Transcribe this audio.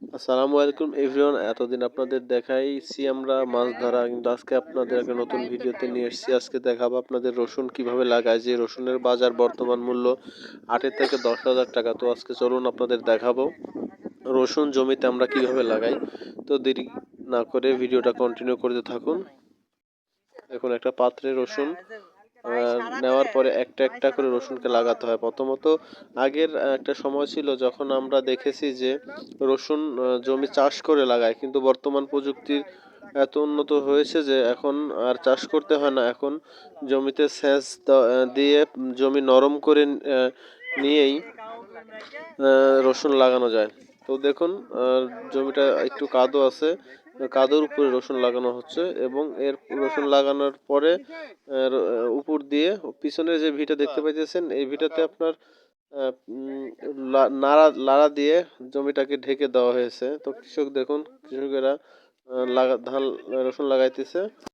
আসসালামু আলাইকুম এভরিওয়ান। এতদিন আপনাদের দেখাইছি আমরা মাছ ধরা, কিন্তু আজকে আপনাদের একটা নতুন ভিডিওতে নিয়ে এসেছি। আজকে দেখাবো আপনাদের রসুন কিভাবে লাগায়। যে রসুনের বাজার বর্তমান মূল্য 8 থেকে 10,000 টাকা। তো আজকে চলুন আপনাদের দেখাবো রসুন জমিতে আমরা কিভাবে লাগাই। তো দেরি না করে ভিডিওটা কন্টিনিউ করতে থাকুন। এখন একটা পাত্রে রসুন নেওয়ার পরে একটা একটা করে রসুনকে লাগাতে হয়। প্রথমত আগের একটা সময় ছিল যখন আমরা দেখেছি যে রসুন জমি চাষ করে লাগায়, কিন্তু বর্তমান প্রযুক্তির এত উন্নত হয়েছে যে এখন আর চাষ করতে হয় না। এখন জমিতে সেচ দিয়ে জমি নরম করে নিয়েই রসুন লাগানো যায়। তো দেখুন জমিটা একটু কাদো আছে, কাদোর উপরে রসুন লাগানো হচ্ছে এবং এর রসুন লাগানোর পরে উপর দিয়ে পিছনে যে ভিটা দেখতে পাইতেছেন, এই ভিটাতে আপনার নাড়া দিয়ে জমিটাকে ঢেকে দেওয়া হয়েছে। তো কৃষক দেখুন, কৃষকেরা ধান রসুন লাগাইতেছে।